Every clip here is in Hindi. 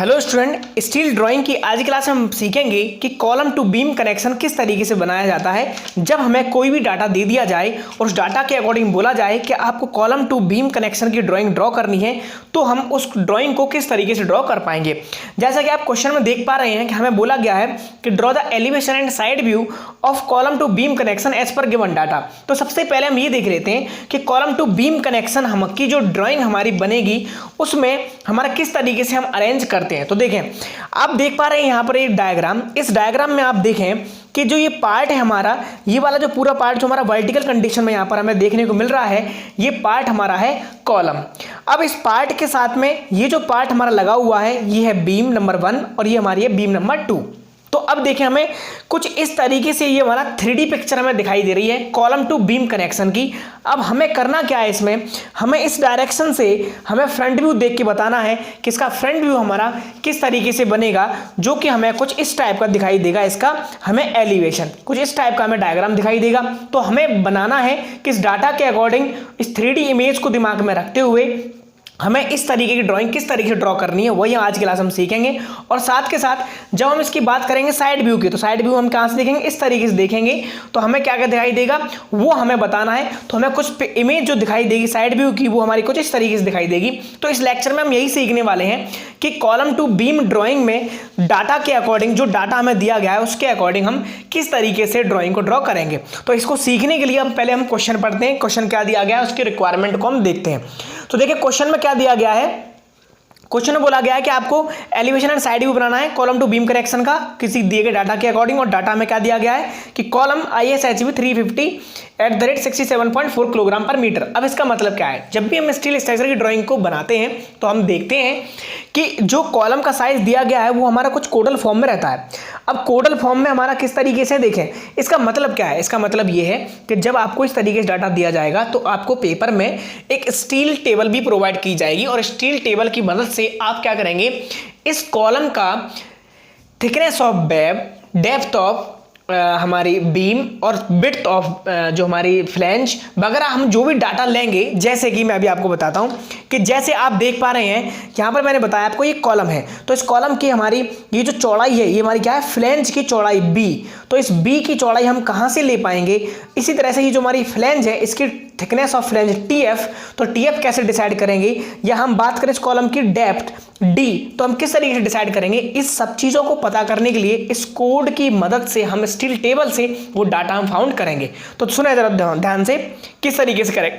हेलो स्टूडेंट, स्टील ड्राइंग की आज की क्लास में हम सीखेंगे कि कॉलम टू बीम कनेक्शन किस तरीके से बनाया जाता है। जब हमें कोई भी डाटा दे दिया जाए और उस डाटा के अकॉर्डिंग बोला जाए कि आपको कॉलम टू बीम कनेक्शन की ड्राइंग ड्रॉ करनी है, तो हम उस ड्राइंग को किस तरीके से ड्रॉ कर पाएंगे। जैसा कि आप क्वेश्चन में देख पा रहे हैं कि हमें बोला गया है कि draw the elevation and side view of column to beam connection as per given data. तो सबसे पहले हम ये देख लेते हैं कि कॉलम टू बीम कनेक्शन हम की जो ड्राइंग हमारी बनेगी उसमें हमारा किस तरीके से हम अरेंज करते हैं। तो देखें, आप देख पा रहे हैं यहाँ पर एक डायग्राम। इस डायग्राम में आप देखें कि जो ये पार्ट है हमारा, ये वाला जो पूरा पार्ट जो हमारा वर्टिकल कंडीशन में यहाँ पर हमें देखने को मिल रहा है, ये पार्ट हमारा है कॉलम। अब इस पार्ट के साथ में ये जो पार्ट हमारा लगा हुआ है, ये है बीम नंबर 1 और ये हमारी है बीम नंबर 2। तो अब देखें, हमें कुछ इस तरीके से ये हमारा 3D पिक्चर हमें दिखाई दे रही है कॉलम टू बीम कनेक्शन की। अब हमें करना क्या है, इसमें हमें इस डायरेक्शन से हमें फ्रंट व्यू देख के बताना है कि इसका फ्रंट व्यू हमारा किस तरीके से बनेगा, जो कि हमें कुछ इस टाइप का दिखाई देगा। इसका हमें एलिवेशन कुछ इस टाइप का हमें डायग्राम दिखाई देगा। तो हमें बनाना है कि इस डाटा के अकॉर्डिंग इस 3D इमेज को दिमाग में रखते हुए हमें इस तरीके की ड्राइंग किस तरीके से ड्रॉ करनी है, वही आज की क्लास हम सीखेंगे। और साथ के साथ जब हम इसकी बात करेंगे साइड व्यू की, तो साइड व्यू हम कहाँ से देखेंगे, इस तरीके से देखेंगे। तो हमें क्या क्या दिखाई देगा वो हमें बताना है। तो हमें कुछ इमेज जो दिखाई देगी साइड व्यू की, वो हमारी कुछ इस तरीके से दिखाई देगी। तो इस लेक्चर में हम यही सीखने वाले हैं कि कॉलम टू बीम ड्राइंग में डाटा के अकॉर्डिंग, जो डाटा हमें दिया गया है उसके अकॉर्डिंग हम किस तरीके से ड्राइंग को ड्रॉ करेंगे। तो इसको सीखने के लिए हम पहले क्वेश्चन पढ़ते हैं। क्वेश्चन क्या दिया गया है, उसकी रिक्वायरमेंट को हम देखते हैं। तो देखिए, क्वेश्चन में क्या दिया गया है। क्वेश्चन में बोला गया है कि आपको एलिवेशन एंड साइड व्यू बनाना है कॉलम टू बीम कनेक्शन का किसी दिए गए डाटा के अकॉर्डिंग। और डाटा में क्या दिया गया है कि कॉलम ISHB 350 @ 67.4 किलोग्राम पर मीटर। अब इसका मतलब क्या है, जब भी हम स्टील स्ट्रक्चर की ड्राइंग को बनाते हैं तो हम देखते हैं कि जो कॉलम का साइज दिया गया है वो हमारा कुछ कोडल फॉर्म में रहता है। अब कोडल फॉर्म में हमारा किस तरीके से, देखें इसका मतलब क्या है। इसका मतलब ये है कि जब आपको इस तरीके से डाटा दिया जाएगा तो आपको पेपर में एक स्टील टेबल भी प्रोवाइड की जाएगी और स्टील टेबल की मदद से आप क्या करेंगे, इस कॉलम का thickness of web, depth of हमारी बीम और विड्थ ऑफ जो हमारी फ्लैंज वगैरह, हम जो भी डाटा लेंगे, जैसे कि मैं अभी आपको बताता हूं कि जैसे आप देख पा रहे हैं यहाँ पर मैंने बताया आपको ये कॉलम है। तो इस कॉलम की हमारी ये जो चौड़ाई है, ये हमारी क्या है, फ्लैंज की चौड़ाई B। तो इस B की चौड़ाई हम कहाँ से ले पाएंगे। इसी तरह से ये जो हमारी फ्लैंज है, इसकी थिकनेस ऑफ फ्लैंज TF। तो TF कैसे डिसाइड करेंगे, या हम बात करें इस कॉलम की डेप्थ D, तो हम किस तरीके से डिसाइड करेंगे। इस सब चीज़ों को पता करने के लिए इस कोड की मदद से हम स्टील टेबल से वो डाटा हम फाउंड करेंगे। तो सुने जरा ध्यान से किस तरीके से करें।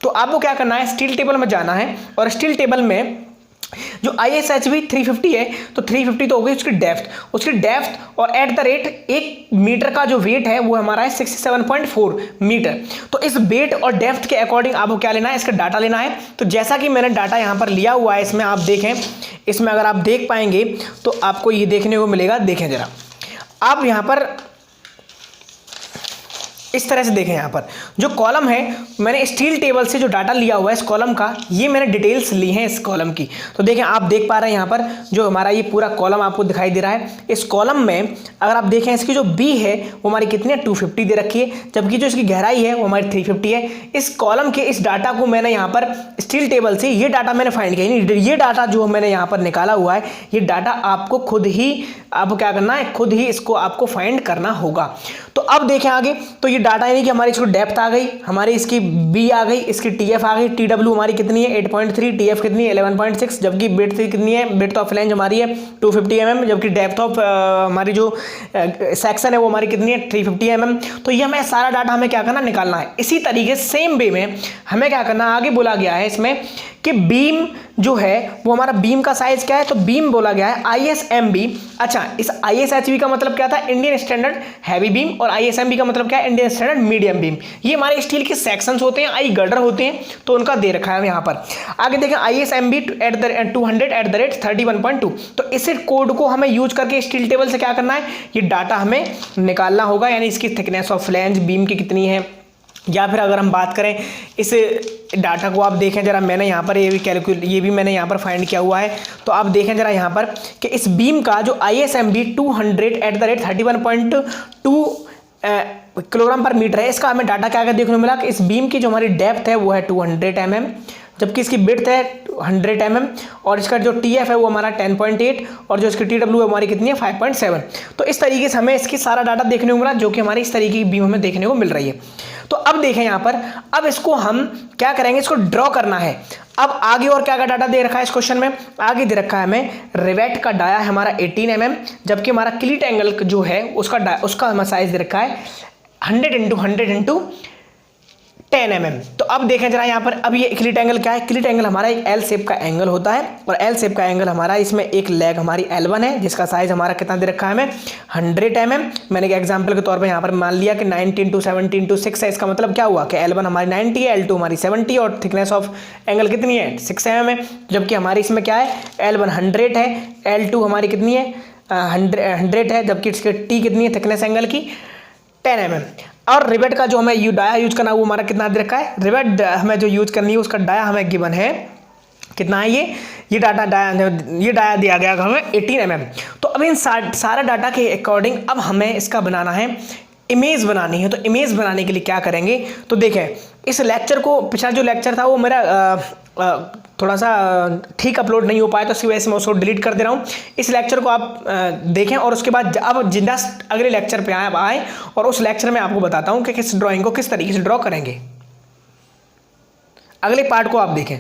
तो आपको क्या करना है, स्टील टेबल में जाना है और स्टील टेबल में जो ISHB 350 है, तो 350 तो हो गई उसकी डेप्थ और एट द रेट 1 मीटर का जो वेट है वो हमारा है 67.4 मीटर। तो इस वेट और डेप्थ के अकॉर्डिंग आपको क्या लेना है, इसका डाटा लेना है। तो जैसा कि मैंने डाटा यहाँ पर लिया हुआ है, इसमें आप देखें, इसमें अगर आप देख पाएंगे तो आपको ये देखने को मिलेगा। देखें जरा, आप यहाँ पर इस तरह से देखें, यहाँ पर जो कॉलम है, मैंने स्टील टेबल से जो डाटा लिया हुआ है इस कॉलम का, ये मैंने डिटेल्स ली हैं इस कॉलम की। तो देखें, आप देख पा रहे हैं यहाँ पर जो हमारा ये पूरा कॉलम आपको दिखाई दे रहा है। इस कॉलम में अगर आप देखें, इसकी जो B है वो हमारी कितनी है, 250 दे रखी है, जबकि जो इसकी गहराई है वो हमारी 350 है। इस कॉलम के इस डाटा को मैंने यहाँ पर स्टील टेबल से ये डाटा मैंने फाइंड किया। ये डाटा जो मैंने यहाँ पर निकाला हुआ है, ये डाटा आपको खुद ही आपको क्या करना है, खुद ही इसको आपको फाइंड करना होगा। तो अब देखें आगे, तो ये डाटा यानी कि हमारी इसको डेप्थ आ गई, हमारी इसकी B आ गई, इसकी TF आ गई। TW हमारी कितनी है, 8.3, TF कितनी है, 11.6, जबकि विड्थ कितनी है, विड्थ ऑफ फ्लैंज हमारी है 250 mm, जबकि डेप्थ ऑफ हमारी जो सेक्शन है वो हमारी कितनी है, 350 mm। तो ये हमें सारा डाटा हमें क्या करना, निकालना है। इसी तरीके सेम वे में हमें क्या करना, आगे बोला गया है इसमें कि बीम जो है वो हमारा बीम का साइज क्या है। तो बीम बोला गया है ISMB। अच्छा, इस ISHB का मतलब क्या था, इंडियन स्टैंडर्ड हैवी बीम, और ISMB का मतलब क्या है, इंडियन स्टैंडर्ड मीडियम बीम। ये हमारे स्टील के सेक्शंस होते हैं, आई गर्डर होते हैं, तो उनका दे रखा है यहाँ पर। आगे देखें, ISMB 200 @ 31.2। तो इस कोड को हमें यूज करके स्टील टेबल से क्या करना है, ये डाटा हमें निकालना होगा, यानी इसकी थिकनेस ऑफ फ्लैंज बीम की कितनी है। या फिर अगर हम बात करें इस डाटा को, आप देखें जरा, मैंने यहाँ पर ये भी मैंने यहाँ पर फाइंड किया हुआ है। तो आप देखें जरा यहाँ पर कि इस बीम का जो ISMB 200 @ 31.2 किलोग्राम पर मीटर है, इसका हमें डाटा क्या देखने को मिला कि इस बीम की जो हमारी डेप्थ है वो है 200 mm, जबकि इसकी विड्थ है 100 mm और इसका जो TF है वो हमारा 10.8 और जो इसकी TW है हमारी कितनी है 5.7। तो इस तरीके से हमें इसकी सारा डाटा देखने को मिला जो कि हमारी इस तरीके की बीम हमें देखने को मिल रही है। तो अब देखें यहाँ पर, अब इसको हम क्या करेंगे, इसको ड्रॉ करना है। अब आगे और क्या क्या डाटा दे रखा है इस क्वेश्चन में, आगे दे रखा है हमें रिवेट का डाया है हमारा 18 mm, जबकि हमारा क्लीट एंगल जो है उसका हमारा साइज दे रखा है 100 × 100 × 10 mm। तो अब देखें जरा यहाँ पर, अब ये क्लीट एंगल क्या है, क्लीट एंगल हमारा एक एल शेप का एंगल होता है और एल शेप का एंगल हमारा, इसमें एक लेग हमारी L1 है जिसका साइज हमारा कितना दे रखा है हमें 100 mm। मैंने एग्जांपल के तौर पे यहाँ पर मान लिया कि 90 × 70 × 6 है। इसका मतलब क्या हुआ कि L1 हमारी 90 है, L2 हमारी 70 और थिकनेस ऑफ एंगल कितनी है 6 mm है। जबकि हमारी इसमें क्या है, L1 100 है, L2 हमारी कितनी है 100 है, जबकि इसके T कितनी है थिकनेस एंगल की 10 mm। और रिवेट का जो हमें डाया यूज करना है वो हमारा कितना दे रखा है, रिवेट हमें जो यूज करनी है उसका डाया हमें गिवन है कितना है, ये डाया दिया गया हमें 18 mm। तो अब इन सारा डाटा के अकॉर्डिंग अब हमें इसका बनाना है, इमेज बनानी है। तो इमेज बनाने के लिए क्या करेंगे, तो देखें इस लेक्चर को, पिछला जो लेक्चर था वो मेरा थोड़ा सा ठीक अपलोड नहीं हो पाया तो इसकी वजह से मैं उसको डिलीट कर दे रहा हूँ। इस लेक्चर को आप देखें और उसके बाद अब जस्ट अगले लेक्चर पे आए और उस लेक्चर में आपको बताता हूँ कि किस ड्राइंग को किस तरीके से ड्रॉ करेंगे। अगले पार्ट को आप देखें।